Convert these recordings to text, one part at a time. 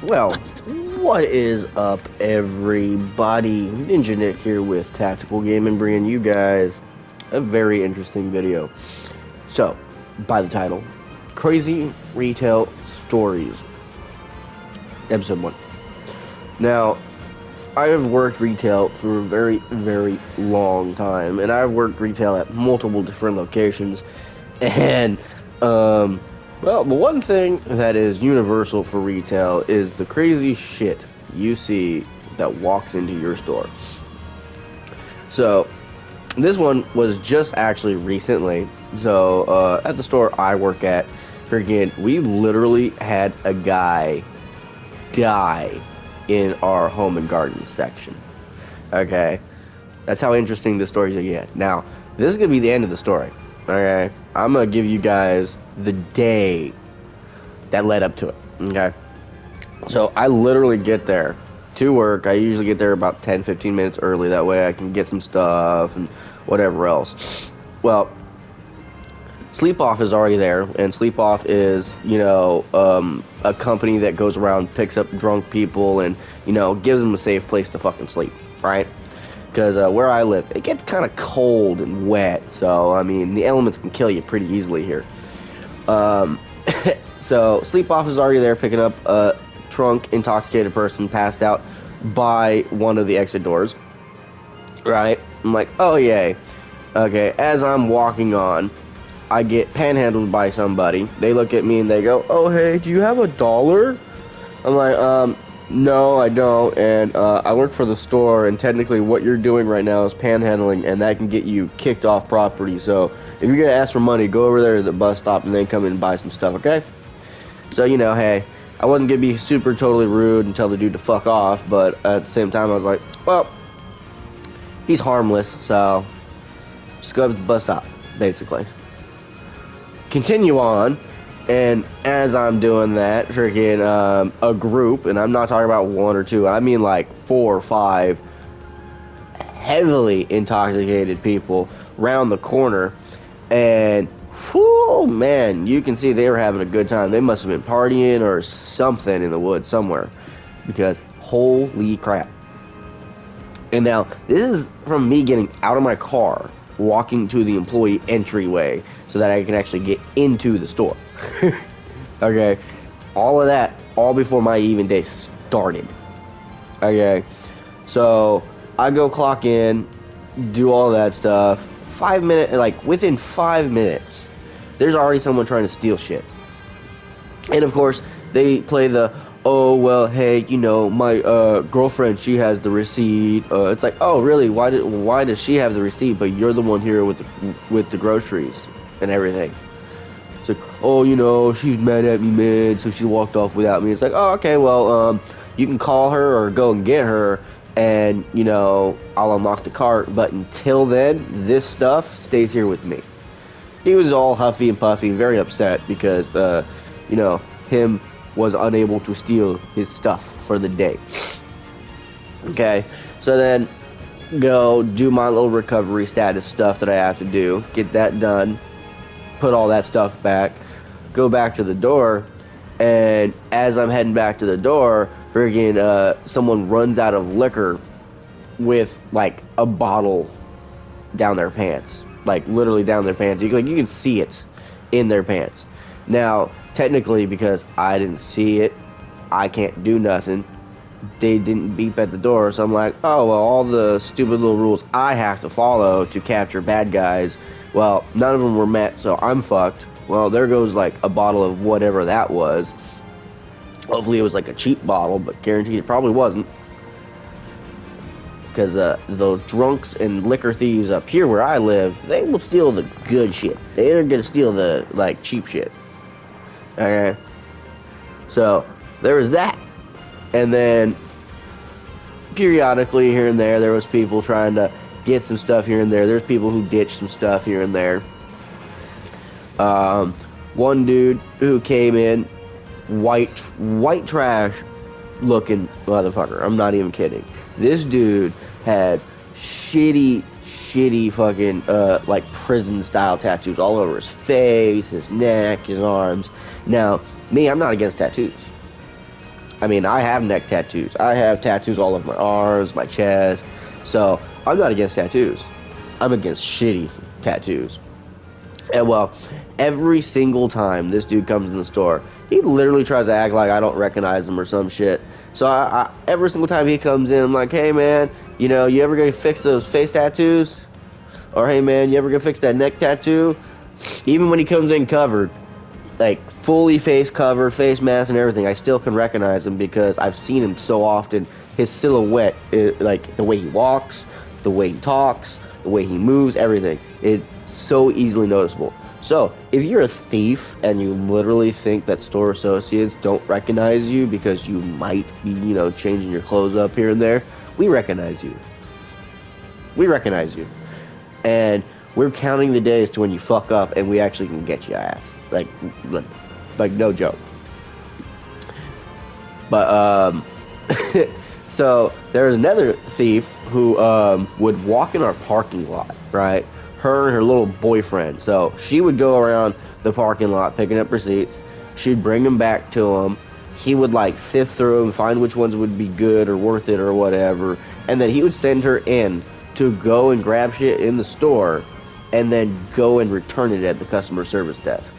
Well, what is up, everybody? Ninja Nick here with Tactical Gaming, bringing you guys a very interesting video. So, by the title, Crazy Retail Stories, Episode 1. Now, I have worked retail for a very, very long time, and I've worked retail at multiple different locations, and, well, the one thing that is universal for retail is the crazy shit you see that walks into your store. So, this one was just actually recently. So, at the store I work at, freaking, we literally had a guy die in our home and garden section. Okay? That's how interesting the stories are get. Now, this is going to be the end of the story. Okay? I'm going to give you guys the day that led up to it. Okay? So, I literally get there to work. I usually get there about 10-15 minutes early. That way I can get some stuff and whatever else. Well, Sleep Off is already there, and Sleep Off is, a company that goes around, picks up drunk people, and, gives them a safe place to fucking sleep, right? Because where I live, it gets kind of cold and wet, so, I mean, the elements can kill you pretty easily here. So, Sleep Off is already there, picking up a drunk, intoxicated person passed out by one of the exit doors, right? I'm like, oh, yay. Okay, as I'm walking on, I get panhandled by somebody. They look at me and they go, oh, hey, do you have $1? I'm like, no, I don't, and I work for the store, and technically what you're doing right now is panhandling, and that can get you kicked off property, so if you're going to ask for money, go over there to the bus stop and then come in and buy some stuff, okay? So, hey, I wasn't going to be super totally rude and tell the dude to fuck off, but at the same time, I was like, well, he's harmless, so just go to the bus stop, basically. Continue on, and as I'm doing that, freaking a group, and I'm not talking about one or two, I mean like 4 or 5 heavily intoxicated people round the corner, and whoo, man, you can see they were having a good time. They must have been partying or something in the woods somewhere, because holy crap. And now, this is from me getting out of my car, walking to the employee entryway so that I can actually get into the store. Okay, all of that, all before my even day started. Okay, so I go clock in, do all that stuff. 5 minutes, like within 5 minutes, there's already someone trying to steal shit. And of course, they play the, oh, well, hey, my girlfriend, she has the receipt. It's like, oh, really? Why does she have the receipt, but you're the one here with the groceries and everything? It's like, oh, she's mad at me, man, so she walked off without me. It's like, oh, okay, well, you can call her or go and get her, and, I'll unlock the cart. But until then, this stuff stays here with me. He was all huffy and puffy, very upset because, him was unable to steal his stuff for the day. Okay, so then go do my little recovery status stuff that I have to do, get that done, put all that stuff back, go back to the door, and as I'm heading back to the door, friggin' someone runs out of liquor with like a bottle down their pants, like literally down their pants. You can see it in their pants. Now, technically, because I didn't see it, I can't do nothing. They didn't beep at the door, so I'm like, oh, well, all the stupid little rules I have to follow to capture bad guys, well, none of them were met, so I'm fucked. Well, there goes, like, a bottle of whatever that was. Hopefully it was, like, a cheap bottle, but guaranteed it probably wasn't. Because those drunks and liquor thieves up here where I live, they will steal the good shit. They ain't gonna steal the, like, cheap shit. Okay, so there was that, and then periodically here and there was people trying to get some stuff here and there. There's people who ditched some stuff here and there. One dude who came in, white trash looking motherfucker. I'm not even kidding. This dude had shitty fucking like prison style tattoos all over his face, his neck, his arms. Now, me, I'm not against tattoos. I mean, I have neck tattoos. I have tattoos all over my arms, my chest. So I'm not against tattoos. I'm against shitty tattoos. And well, every single time this dude comes in the store, he literally tries to act like I don't recognize him or some shit. So every single time he comes in, I'm like, hey man, you know, you ever gonna fix those face tattoos? Or hey man, you ever gonna fix that neck tattoo? Even when he comes in covered, like fully face covered, face mask and everything, I still can recognize him because I've seen him so often. His silhouette, like the way he walks, the way he talks, the way he moves, everything. It's so easily noticeable. So, if you're a thief and you literally think that store associates don't recognize you because you might be, you know, changing your clothes up here and there, we recognize you. We recognize you. And we're counting the days to when you fuck up and we actually can get your ass. Like no joke. But, so there's another thief who would walk in our parking lot, right? Her and her little boyfriend. So she would go around the parking lot picking up receipts. She'd bring them back to him. He would like sift through them, find which ones would be good or worth it or whatever, and then he would send her in to go and grab shit in the store and then go and return it at the customer service desk.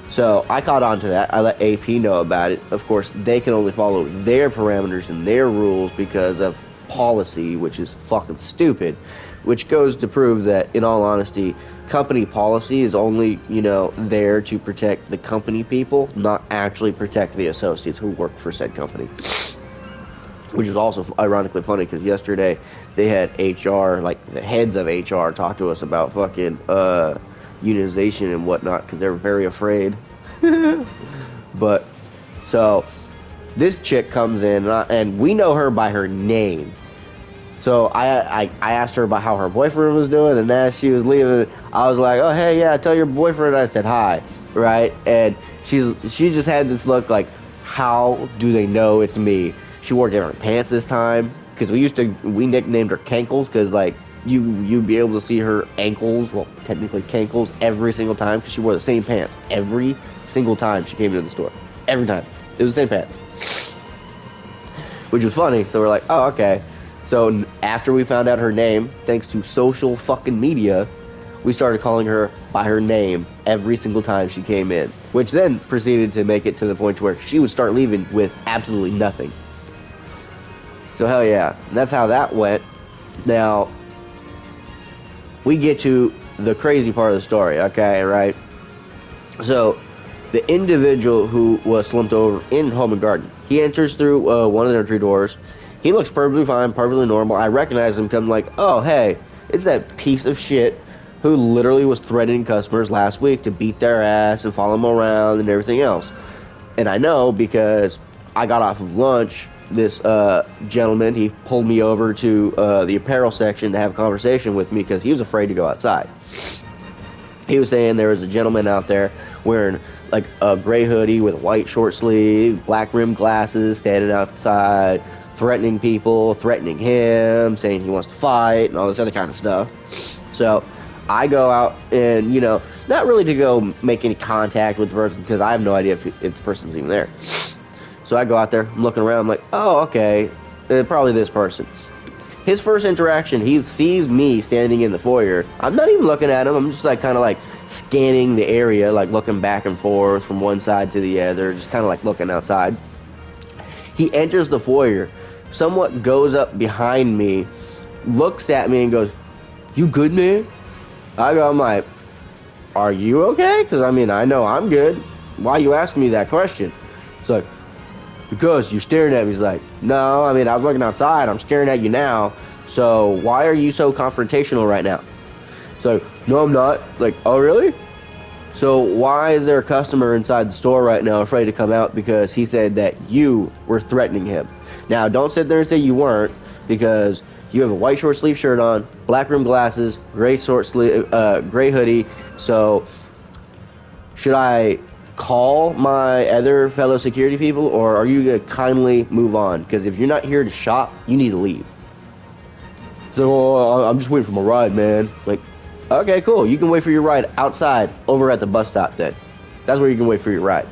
So I caught on to that. I let AP know about it. Of course, they can only follow their parameters and their rules because of policy, which is fucking stupid. Which goes to prove that, in all honesty, company policy is only, you know, there to protect the company people, not actually protect the associates who work for said company. Which is also ironically funny because yesterday they had HR, like the heads of HR, talk to us about fucking unionization and whatnot because they're very afraid. But so this chick comes in and we know her by her name. So I asked her about how her boyfriend was doing, and as she was leaving, I was like, oh hey, yeah, tell your boyfriend I said hi, right? And she just had this look like, how do they know it's me? She wore different pants this time because we nicknamed her Cankles because like you'd be able to see her ankles, well technically cankles, every single time because she wore the same pants every single time she came into the store. Every time it was the same pants, which was funny. So we're like, oh okay. So after we found out her name, thanks to social fucking media, we started calling her by her name every single time she came in, which then proceeded to make it to the point where she would start leaving with absolutely nothing. So hell yeah, and that's how that went. Now, we get to the crazy part of the story, okay, right? So, the individual who was slumped over in Home and Garden, he enters through one of the entry doors. He looks perfectly fine, perfectly normal. I recognize him because I'm like, oh, hey, it's that piece of shit who literally was threatening customers last week to beat their ass and follow them around and everything else. And I know because I got off of lunch, this gentleman, he pulled me over to the apparel section to have a conversation with me because he was afraid to go outside. He was saying there was a gentleman out there wearing like a gray hoodie with a white short sleeve, black rimmed glasses, standing outside, threatening people, threatening him, saying he wants to fight and all this other kind of stuff. So I go out and, you know, not really to go make any contact with the person because I have no idea if the person's even there. So I go out there, I'm looking around, I'm like, oh, okay, probably this person. His first interaction, he sees me standing in the foyer. I'm not even looking at him, I'm just like kind of like scanning the area, like looking back and forth from one side to the other, just kind of like looking outside. He enters the foyer, somewhat goes up behind me, looks at me and goes, you good, man? I'm like, are you okay? Because I mean, I know I'm good. Why are you asking me that question? It's like, because you're staring at me. He's like, no, I mean, I was looking outside. I'm staring at you now. So why are you so confrontational right now? It's like, no, I'm not. Like, oh, really? So why is there a customer inside the store right now afraid to come out because he said that you were threatening him? Now, don't sit there and say you weren't, because you have a white short sleeve shirt on, black rimmed glasses, gray short sleeve, gray hoodie. So should I call my other fellow security people, or are you going to kindly move on? Because if you're not here to shop, you need to leave. So, oh, I'm just waiting for my ride, man. Like, okay, cool. You can wait for your ride outside over at the bus stop then. That's where you can wait for your ride.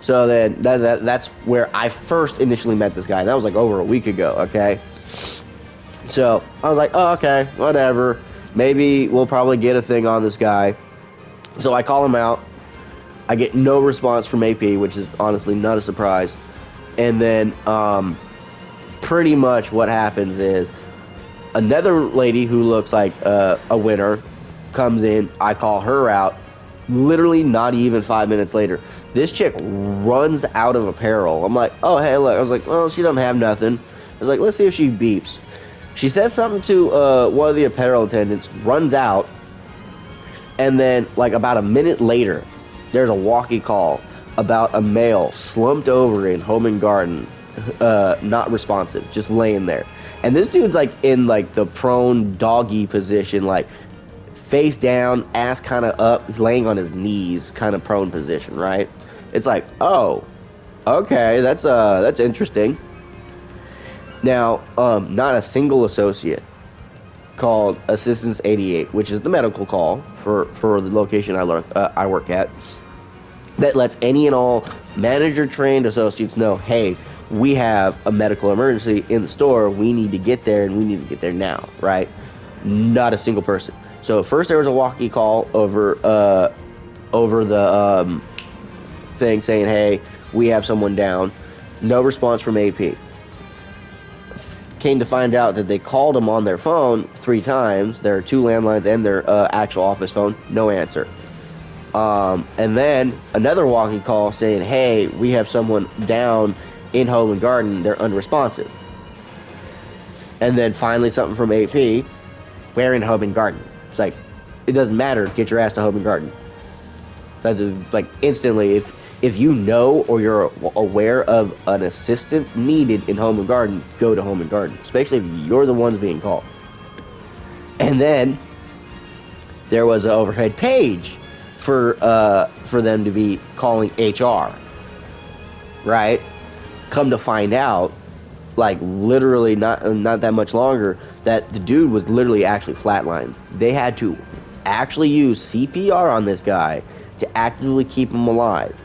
So then that's where I first initially met this guy. That was like over a week ago, okay? So I was like, oh, okay, whatever. Maybe we'll probably get a thing on this guy. So I call him out. I get no response from AP, which is honestly not a surprise. And then pretty much what happens is another lady who looks like a winner comes in. I call her out. Literally not even 5 minutes later, this chick runs out of apparel. I'm like, oh, hey, look. I was like, well, she doesn't have nothing. I was like, let's see if she beeps. She says something to one of the apparel attendants, runs out, and then, like, about a minute later, there's a walkie call about a male slumped over in Home and Garden, not responsive, just laying there. And this dude's, like, in, like, the prone doggy position, like, face down, ass kind of up, laying on his knees, kind of prone position, right? It's like, oh, okay, that's interesting. Now, not a single associate called Assistance 88, which is the medical call for the location I work at, that lets any and all manager-trained associates know, hey, we have a medical emergency in the store, we need to get there, and we need to get there now, right? Not a single person. So first there was a walkie call over the thing saying, hey, we have someone down. No response from AP. Came to find out that they called them on their phone 3 times. There are 2 landlines and their actual office phone. No answer. And then another walkie call saying, hey, we have someone down in Home and Garden. They're unresponsive. And then finally something from AP. We're in Home and Garden. It's like, it doesn't matter. Get your ass to Home and Garden. That is, like, instantly, if you know or you're aware of an assistance needed in Home and Garden, go to Home and Garden, especially if you're the ones being called. And then there was an overhead page for them to be calling HR, right? Come to find out, like, literally not that much longer, that the dude was literally actually flatlined. They had to actually use CPR on this guy to actively keep him alive.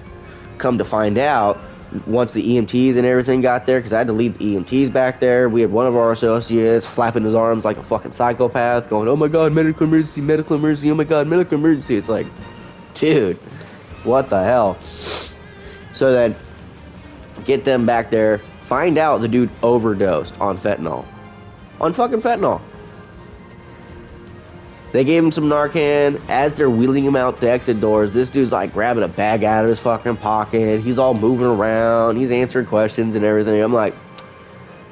Come to find out, once the EMTs and everything got there, because I had to leave the EMTs back there, we had one of our associates flapping his arms like a fucking psychopath, going, oh my god, medical emergency, oh my god, medical emergency. It's like, dude, what the hell? So then, get them back there, find out the dude overdosed on fentanyl. On fucking fentanyl. They gave him some Narcan. As they're wheeling him out the exit doors, this dude's like grabbing a bag out of his fucking pocket. He's all moving around. He's answering questions and everything. I'm like,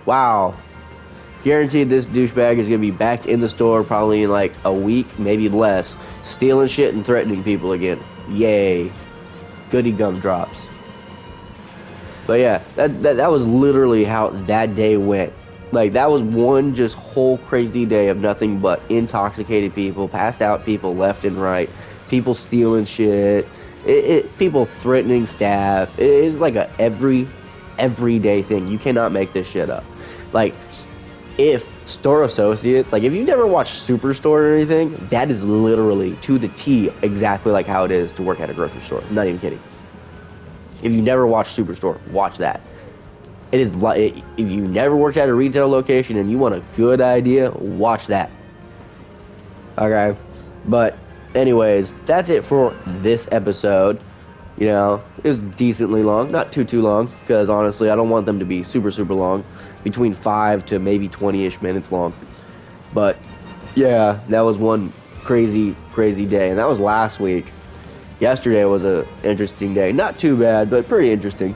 wow. Guaranteed this douchebag is going to be back in the store probably in like a week, maybe less, stealing shit and threatening people again. Yay. Goody gumdrops. But yeah, that was literally how that day went. Like, that was one just whole crazy day of nothing but intoxicated people, passed out people left and right, people stealing shit, people threatening staff. It's like a everyday thing. You cannot make this shit up. Like, if store associates, like, if you've never watched Superstore or anything, that is literally to the T exactly like how it is to work at a grocery store. I'm not even kidding. If you never watched Superstore, watch that. It is like, if you never worked at a retail location and you want a good idea, watch that. Okay? But anyways, that's it for this episode. You know, it was decently long, not too long, because honestly, I don't want them to be super long, between 5 to maybe 20-ish minutes long. But yeah, that was one crazy day, and that was last week. Yesterday was a interesting day. Not too bad, but pretty interesting.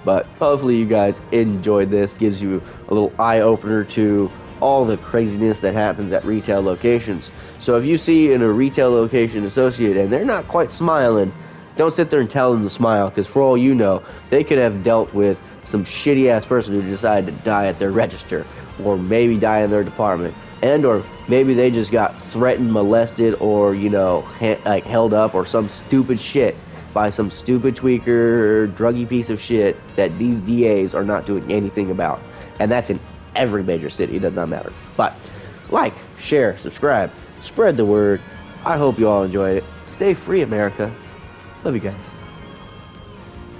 But hopefully you guys enjoyed this. Gives you a little eye-opener to all the craziness that happens at retail locations. So if you see in a retail location associate and they're not quite smiling, don't sit there and tell them to smile, because for all you know, they could have dealt with some shitty-ass person who decided to die at their register, or maybe die in their department, and or maybe they just got threatened, molested, or, you know, like held up, or some stupid shit by some stupid tweaker, druggy piece of shit that these DAs are not doing anything about. And that's in every major city. It does not matter. But like, share, subscribe, spread the word. I hope you all enjoyed it. Stay free, America. Love you guys.